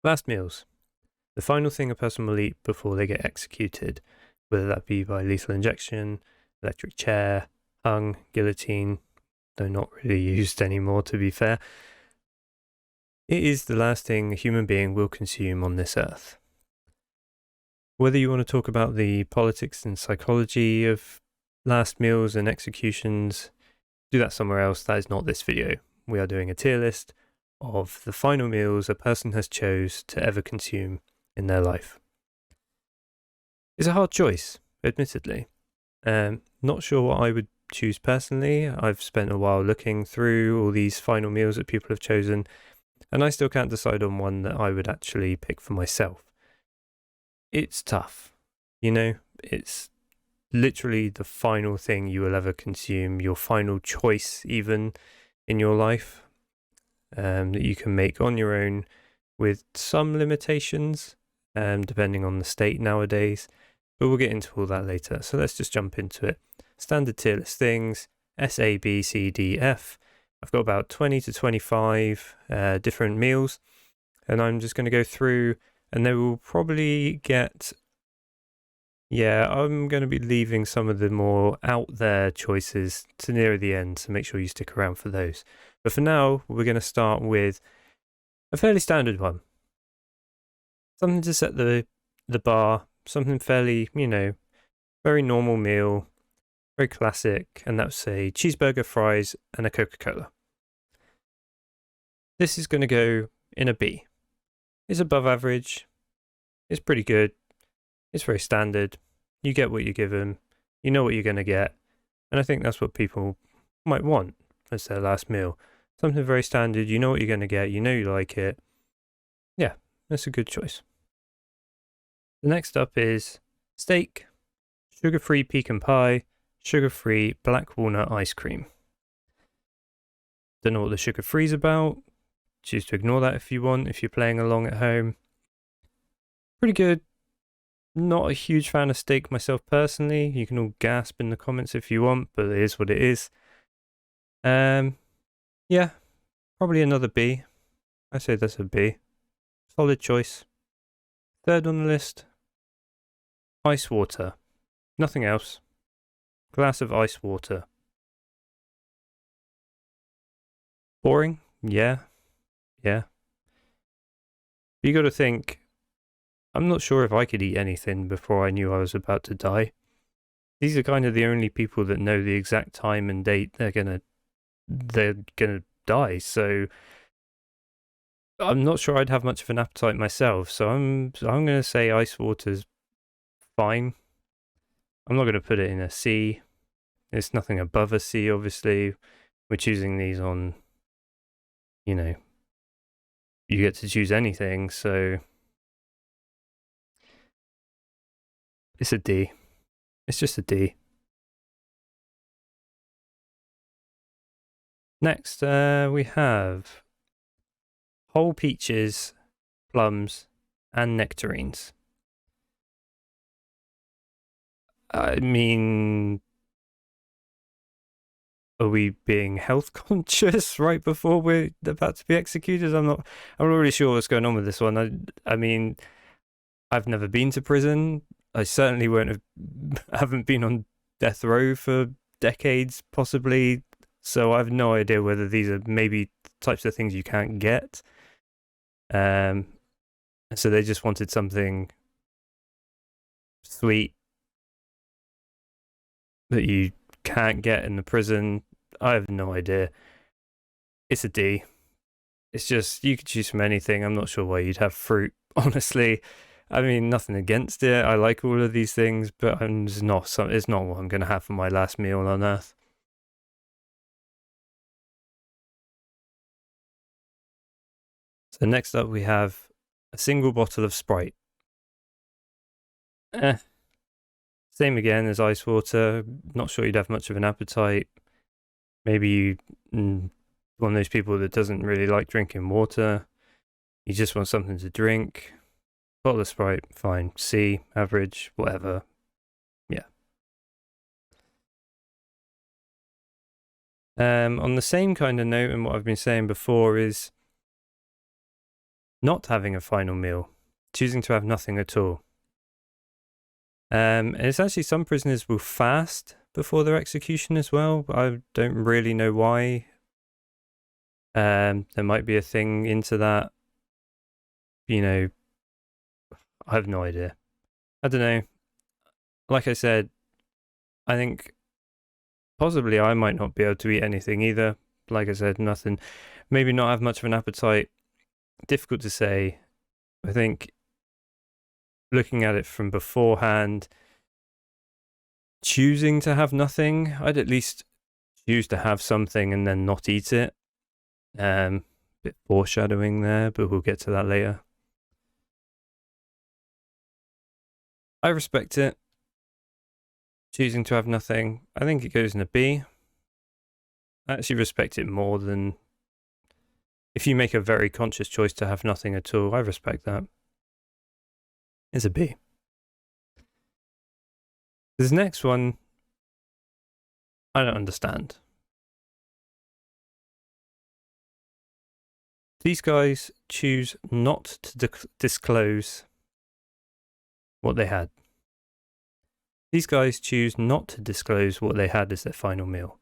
Last meals. The final thing a person will eat before they get executed, whether that be by lethal injection, electric chair, hung, guillotine, though not really used anymore to be fair. It is the last thing a human being will consume on this earth. Whether you want to talk about the politics and psychology of last meals and executions, do that somewhere else. That is not this video. We are doing a tier list of the final meals a person has chose to ever consume in their life. It's a hard choice, admittedly. Not sure what I would choose personally. I've spent a while looking through all these final meals that people have chosen, and I still can't decide on one that I would actually pick for myself. It's tough, it's literally the final thing you will ever consume, your final choice even in your life, that you can make on your own with some limitations, depending on the state nowadays, but we'll get into all that later. So let's just jump into it. Standard tier list things, S, A, B, C, D, F. I've got about 20 to 25 different meals, and I'm just going to go through, and they will probably get, I'm going to be leaving some of the more out there choices to near the end, so make sure you stick around for those. But for now, we're going to start with a fairly standard one. Something to set the bar, something fairly, very normal meal, very classic, and that's a cheeseburger, fries, and a Coca-Cola. This is going to go in a B. It's above average. It's pretty good. It's very standard. You get what you're given. You know what you're going to get. And I think that's what people might want as their last meal. Something very standard. You know what you're going to get. You know you like it. Yeah, that's a good choice. The next up is steak, sugar-free pecan pie, sugar-free black walnut ice cream. Don't know what the sugar-free is about. Choose to ignore that if you want, if you're playing along at home. Pretty good. Not a huge fan of steak myself personally. You can all gasp in the comments if you want, but it is what it is. Yeah, probably another B. I say that's a B. Solid choice. Third on the list, ice water. Nothing else. Glass of ice water. Boring? Yeah. But you got to think, I'm not sure if I could eat anything before I knew I was about to die. These are kind of the only people that know the exact time and date they're gonna die, so I'm not sure I'd have much of an appetite myself, so I'm gonna say ice water's fine. I'm not gonna put it in a C. It's nothing above a C, obviously. We're choosing these on, you get to choose anything, so it's a D. It's just a D. Next, we have whole peaches, plums, and nectarines. I mean, are we being health conscious right before we're about to be executed? I'm not really sure what's going on with this one. I mean, I've never been to prison. I certainly haven't been on death row for decades, possibly. So I have no idea whether these are maybe types of things you can't get. So they just wanted something sweet that you can't get in the prison. I have no idea. It's a D. It's just, you could choose from anything. I'm not sure why you'd have fruit, honestly. I mean, nothing against it. I like all of these things, but it's not what I'm going to have for my last meal on Earth. So next up we have a single bottle of Sprite. Same again as ice water. Not sure you'd have much of an appetite. Maybe you one of those people that doesn't really like drinking water. You just want something to drink. Bottle of Sprite, fine. C, average, whatever. Yeah. On the same kind of note, and what I've been saying before is, Not having a final meal, choosing to have nothing at all. And it's actually some prisoners will fast before their execution as well. I don't really know why. There might be a thing into that. You know, I have no idea. I don't know. Like I said, I think possibly I might not be able to eat anything either. Like I said, nothing. Maybe not have much of an appetite. Difficult to say. I think looking at it from beforehand, choosing to have nothing, I'd at least choose to have something and then not eat it. Bit foreshadowing there, but we'll get to that later. I respect it. Choosing to have nothing, I think it goes in a B. I actually respect it more than if you make a very conscious choice to have nothing at all. I respect that. It's a B. This next one, I don't understand. These guys choose not to disclose what they had. These guys choose not to disclose what they had as their final meal.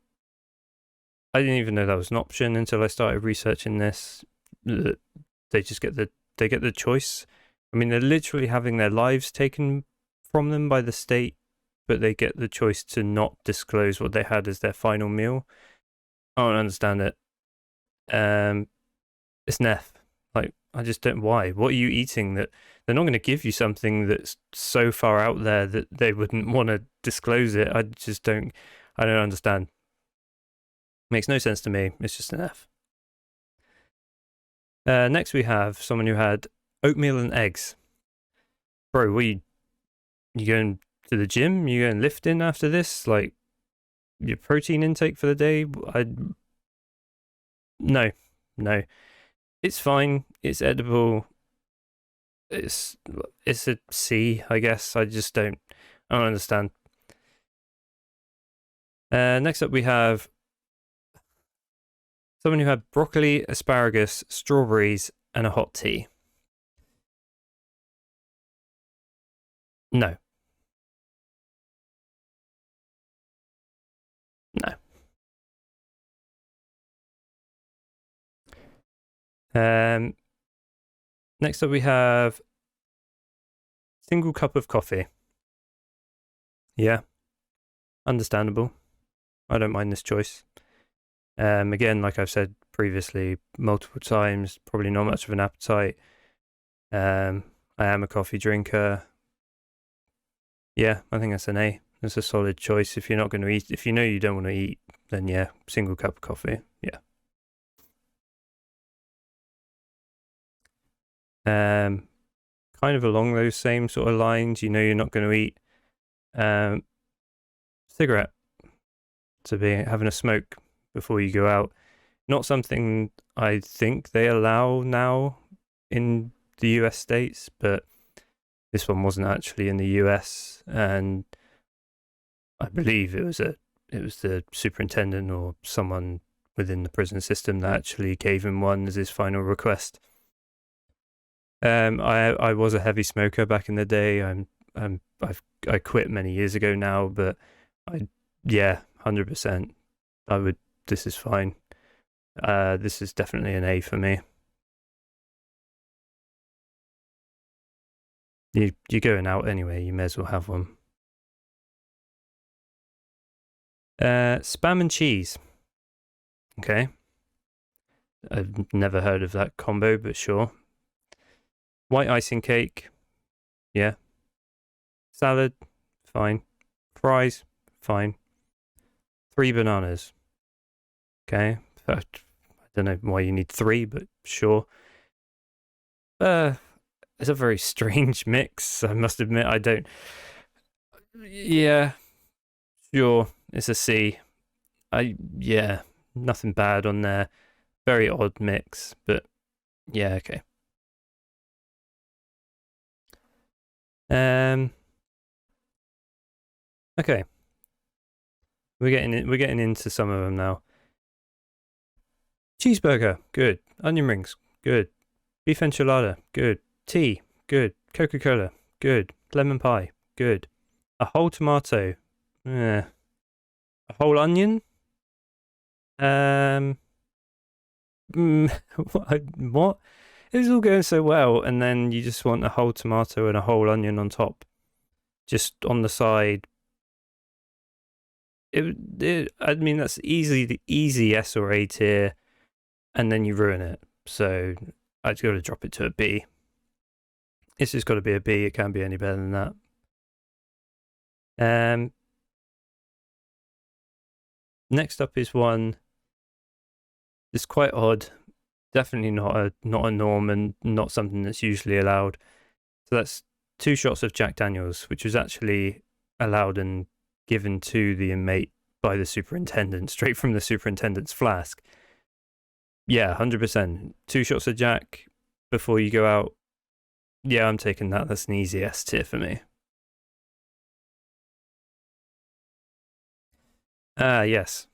I didn't even know that was an option until I started researching this. They just get the choice. I mean, they're literally having their lives taken from them by the state, but they get the choice to not disclose what they had as their final meal. I don't understand it. It's an F. Like, I just don't. Why? What are you eating that they're not going to give you something that's so far out there that they wouldn't want to disclose it? I just don't. I don't understand. Makes no sense to me. It's just an F. Next, we have someone who had oatmeal and eggs. Bro, what you going to the gym? You going lifting after this? Like, your protein intake for the day? No. It's fine. It's edible. It's a C, I guess. I don't understand. Next up, we have someone who had broccoli, asparagus, strawberries, and a hot tea. No. Next up, we have single cup of coffee. Yeah, understandable. I don't mind this choice. Again, like I've said previously, multiple times, probably not much of an appetite. I am a coffee drinker. Yeah, I think that's an A. That's a solid choice. If you're not going to eat, if you know you don't want to eat, then yeah, single cup of coffee. Yeah. Kind of along those same sort of lines. You know you're not going to eat. Cigarette. To be having a smoke before you go out. Not something I think they allow now in the US states, but this one wasn't actually in the US, and I believe it was the superintendent or someone within the prison system that actually gave him one as his final request. I was a heavy smoker back in the day. I quit many years ago now, but 100%. This is fine. This is definitely an A for me. You're going out anyway, you may as well have one. Spam and cheese. Okay. I've never heard of that combo, but sure. White icing cake. Yeah. Salad. Fine. Fries. Fine. 3 bananas. Okay. I don't know why you need 3, but sure. It's a very strange mix, I must admit. I don't. Yeah. Sure. It's a C. Nothing bad on there. Very odd mix, but yeah, okay. Okay. We're getting into some of them now. Cheeseburger, good. Onion rings, good. Beef enchilada, good. Tea, good. Coca-Cola, good. Lemon pie, good. A whole tomato, eh. A whole onion, um, what? It was all going so well, and then you just want a whole tomato and a whole onion on top, just on the side. I mean, that's easily the easy S or A tier, and then you ruin it. So I've got to drop it to a B. It's just got to be a B. It can't be any better than that. Next up is one that's quite odd. Definitely not a norm and not something that's usually allowed. So that's 2 shots of Jack Daniels, which was actually allowed and given to the inmate by the superintendent, straight from the superintendent's flask. Yeah, 100%. 2 shots of Jack before you go out. Yeah, I'm taking that. That's an easy S tier for me. Yes.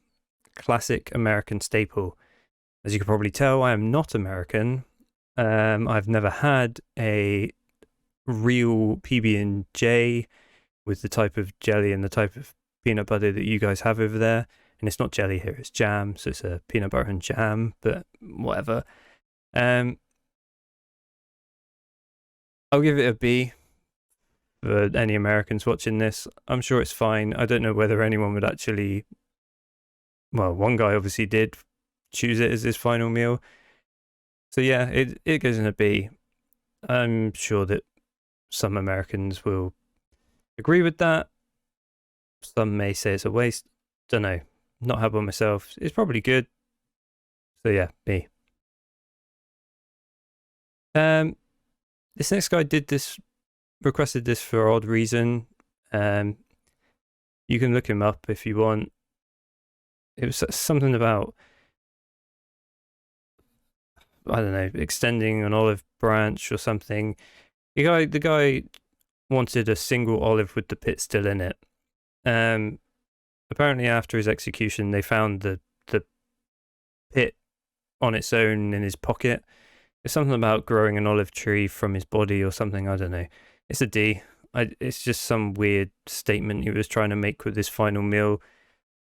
Classic American staple. As you can probably tell, I am not American. I've never had a real PB&J with the type of jelly and the type of peanut butter that you guys have over there. And it's not jelly here, it's jam, so it's a peanut butter and jam, but whatever. I'll give it a B for any Americans watching this. I'm sure it's fine. I don't know whether anyone would actually... Well, one guy obviously did choose it as his final meal. So yeah, it goes in a B. I'm sure that some Americans will agree with that. Some may say it's a waste. Don't know. Not had one myself. It's probably good. So yeah, B. This next guy requested this for odd reason. You can look him up if you want. It was something about, I don't know, extending an olive branch or something. The guy wanted a single olive with the pit still in it. Apparently after his execution, they found the pit on its own in his pocket. It's something about growing an olive tree from his body or something. I don't know. It's a D. It's just some weird statement he was trying to make with his final meal.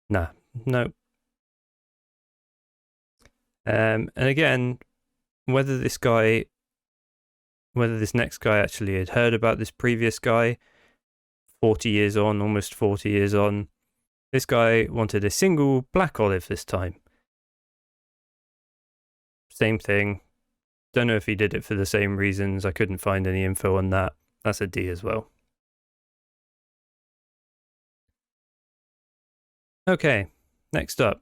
Nah, no. And again, whether this next guy actually had heard about this previous guy, 40 years on, almost 40 years on, this guy wanted a single black olive this time. Same thing. Don't know if he did it for the same reasons. I couldn't find any info on that. That's a D as well. Okay, next up.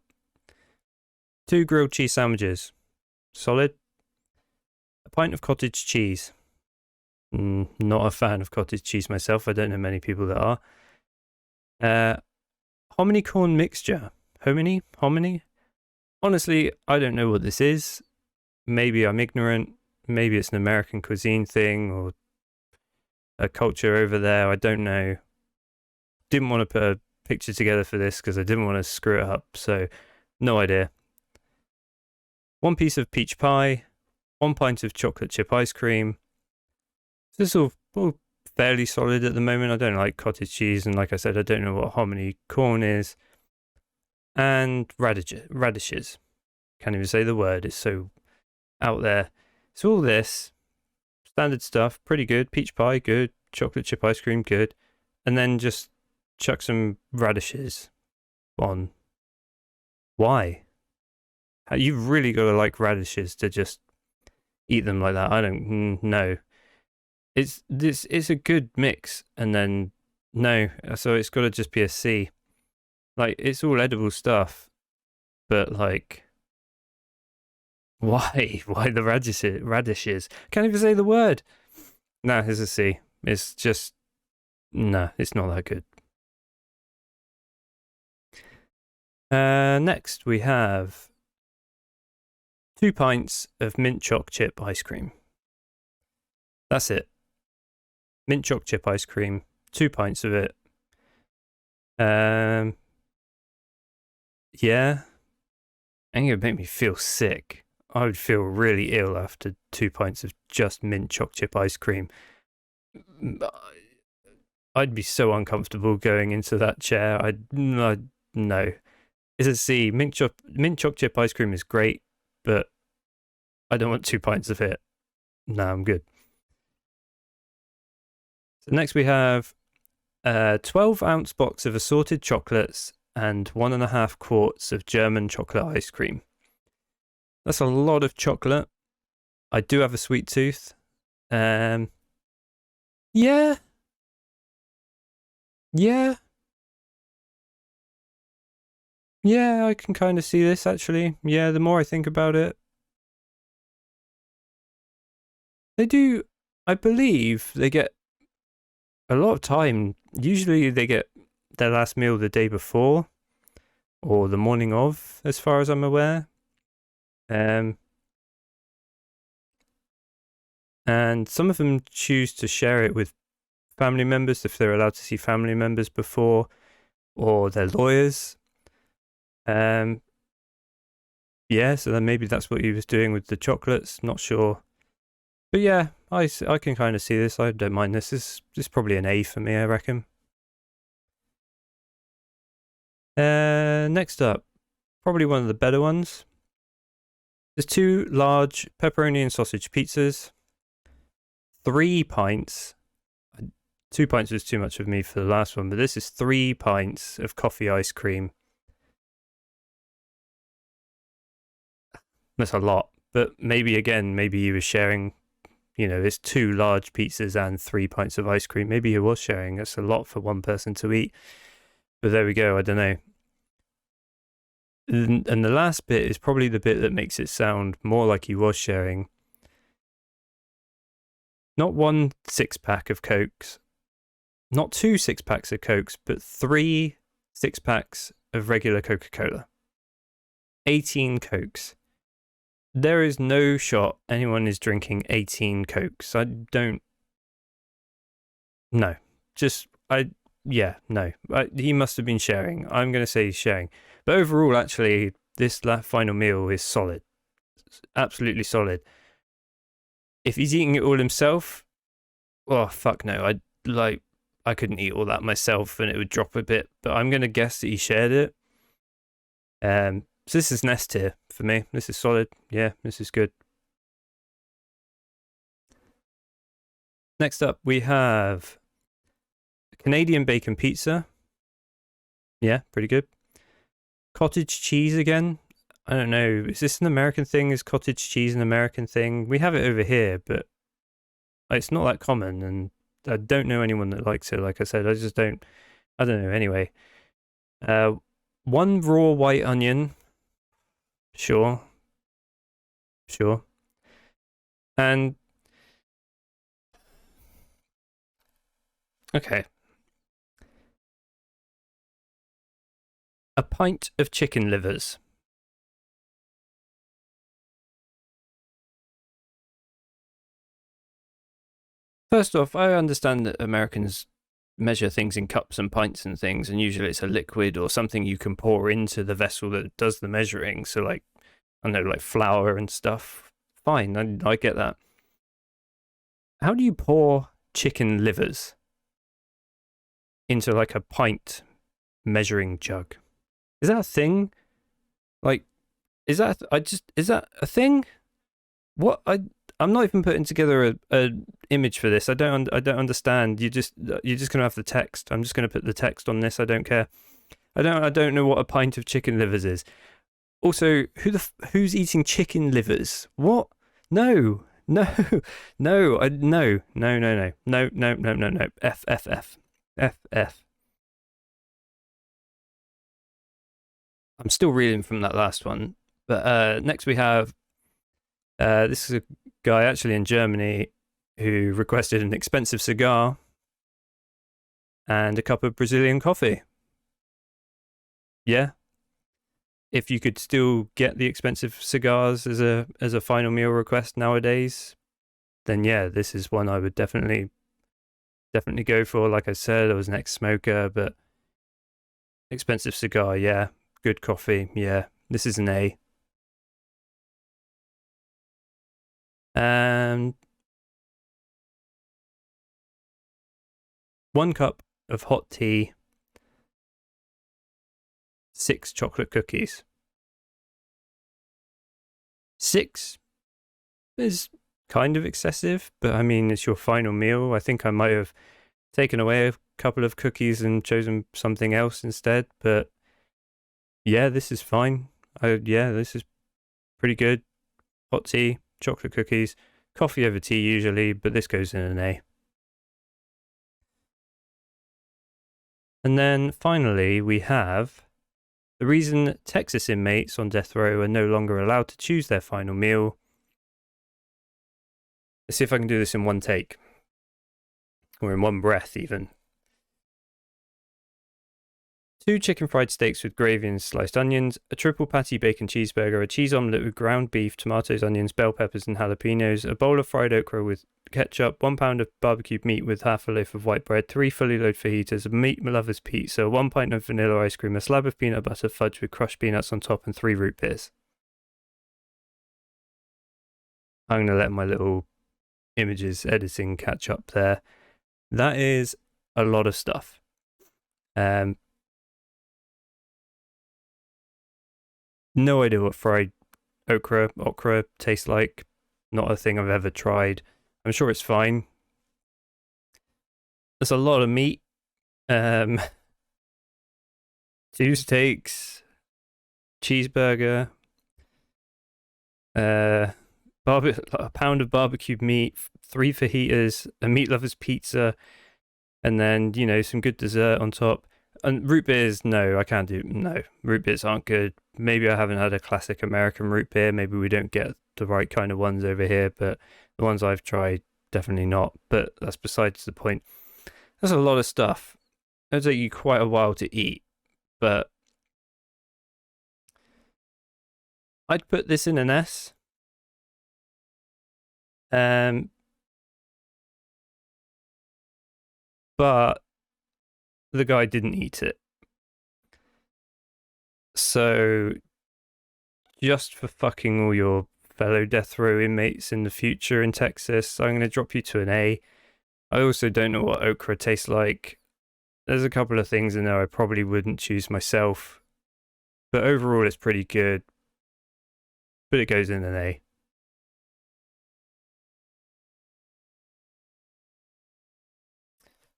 2 grilled cheese sandwiches. Solid. A pint of cottage cheese. Not a fan of cottage cheese myself. I don't know many people that are. Hominy corn mixture. Hominy? Honestly, I don't know what this is. Maybe I'm ignorant. Maybe it's an American cuisine thing or a culture over there. I don't know. Didn't want to put a picture together for this because I didn't want to screw it up. So, no idea. 1 piece of peach pie. 1 pint of chocolate chip ice cream. This is all fairly solid at the moment. I don't like cottage cheese, and like I said, I don't know what hominy corn is. And radishes. Can't even say the word. It's so out there. So all this standard stuff, pretty good. Peach pie, good. Chocolate chip ice cream, good. And then just chuck some radishes on. Why? You've really got to like radishes to just eat them like that. I don't know. It's a good mix, and then no, so it's got to just be a C. Like, it's all edible stuff, but like, why the radishes? Can't even say the word. No, it's a C. It's just, no, it's not that good. Next we have 2 pints of mint choc chip ice cream. That's it. Mint choc chip ice cream, 2 pints of it. Yeah. And it'll make me feel sick. I would feel really ill after 2 pints of just mint choc chip ice cream. I'd be so uncomfortable going into that chair. No. It's a C. Mint choc chip ice cream is great, but I don't want 2 pints of it. No, I'm good. So next we have a 12-ounce box of assorted chocolates and 1.5 quarts of German chocolate ice cream. That's a lot of chocolate. I do have a sweet tooth. Yeah. Yeah. Yeah, I can kind of see this actually. Yeah, the more I think about it. They do, I believe they get a lot of time. Usually they get their last meal the day before or the morning of, as far as I'm aware. And some of them choose to share it with family members if they're allowed to see family members before, or their lawyers. Yeah, so then maybe that's what he was doing with the chocolates. Not sure, but yeah, I can kind of see this. I don't mind this. This is probably an A for me, I reckon. Next up, probably one of the better ones. There's 2 large pepperoni and sausage pizzas, 3 pints. 2 pints was too much of me for the last one, but this is 3 pints of coffee ice cream. That's a lot, but maybe he was sharing, there's 2 large pizzas and 3 pints of ice cream. Maybe he was sharing. That's a lot for one person to eat. But there we go. I don't know. And the last bit is probably the bit that makes it sound more like he was sharing. Not 1 6-pack of Cokes, not 2 6-packs of Cokes, but 3 6-packs of regular Coca-Cola. 18 Cokes. There is no shot anyone is drinking 18 Cokes. No. No. He must have been sharing. I'm going to say he's sharing. But overall, actually, this final meal is solid. It's absolutely solid. If he's eating it all himself, oh, fuck no. I couldn't eat all that myself and it would drop a bit. But I'm going to guess that he shared it. So this is an S tier for me. This is solid. Yeah, this is good. Next up, we have Canadian bacon pizza. Yeah, pretty good. Cottage cheese again. I don't know. Is this an American thing? Is cottage cheese an American thing? We have it over here, but it's not that common, and I don't know anyone that likes it. Like I said, I don't know. Anyway, 1 raw white onion. Sure. And okay. A pint of chicken livers. First off, I understand that Americans measure things in cups and pints and things, and usually it's a liquid or something you can pour into the vessel that does the measuring. So, like, I don't know, like flour and stuff. Fine, I get that. How do you pour chicken livers into like a pint measuring jug? Is that a thing? Like, is that a thing? What I'm not even putting together a image for this. I don't understand. You're just gonna have the text. I'm just gonna put the text on this. I don't care. I don't know what a pint of chicken livers is. Also, who's eating chicken livers? What? No. No. No. No. F. I'm still reeling from that last one. But next we have this is a guy actually in Germany who requested an expensive cigar and a cup of Brazilian coffee. Yeah. If you could still get the expensive cigars as a final meal request nowadays, then yeah, this is one I would definitely go for. Like I said, I was an ex-smoker, but expensive cigar, yeah. Good coffee, yeah. This is an A. And 1 cup of hot tea, 6 chocolate cookies. 6 is kind of excessive, but I mean, it's your final meal. I think I might have taken away a couple of cookies and chosen something else instead, but yeah, this is fine. This is pretty good. Hot tea, chocolate cookies, coffee over tea usually, but this goes in an A. And then finally, we have the reason Texas inmates on death row are no longer allowed to choose their final meal. Let's see if I can do this in one take, or in one breath even. 2 chicken fried steaks with gravy and sliced onions, a triple patty bacon cheeseburger, a cheese omelette with ground beef, tomatoes, onions, bell peppers and jalapenos, a bowl of fried okra with ketchup, 1 pound of barbecued meat with half a loaf of white bread, 3 fully loaded fajitas, a meat lover's pizza, 1 pint of vanilla ice cream, a slab of peanut butter fudge with crushed peanuts on top, and 3 root beers. I'm going to let my little images editing catch up there. That is a lot of stuff. No idea what fried okra tastes like. Not a thing I've ever tried. I'm sure it's fine. There's a lot of meat. 2 steaks, cheeseburger, a pound of barbecued meat, 3 fajitas, a meat lover's pizza, and then, you know, some good dessert on top. And root beers, no, I can't do. No, root beers aren't good. Maybe I haven't had a classic American root beer. Maybe we don't get the right kind of ones over here, but the ones I've tried, definitely not. But that's besides the point. That's a lot of stuff. It'll take you quite a while to eat, but I'd put this in an S. But the guy didn't eat it. So, just for fucking all your fellow death row inmates in the future in Texas, I'm going to drop you to an A. I also don't know what okra tastes like. There's a couple of things in there I probably wouldn't choose myself. But overall, it's pretty good. But it goes in an A.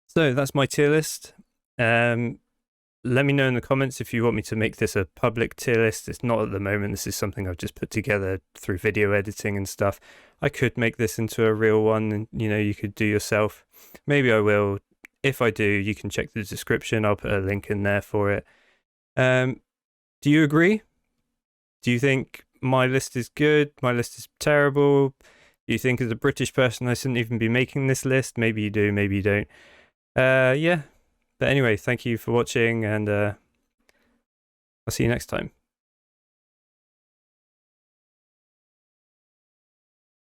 So that's my tier list. Let me know in the comments if you want me to make this a public tier list. It's not at the moment. This is something I've just put together through video editing and stuff. I could make this into a real one and, you know, you could do yourself. Maybe I will. If I do, you can check the description. I'll put a link in there for it. Do you agree? Do you think my list is good? My list is terrible? Do you think as a British person I shouldn't even be making this list? Maybe you do, maybe you don't. Yeah. But anyway, thank you for watching, and I'll see you next time.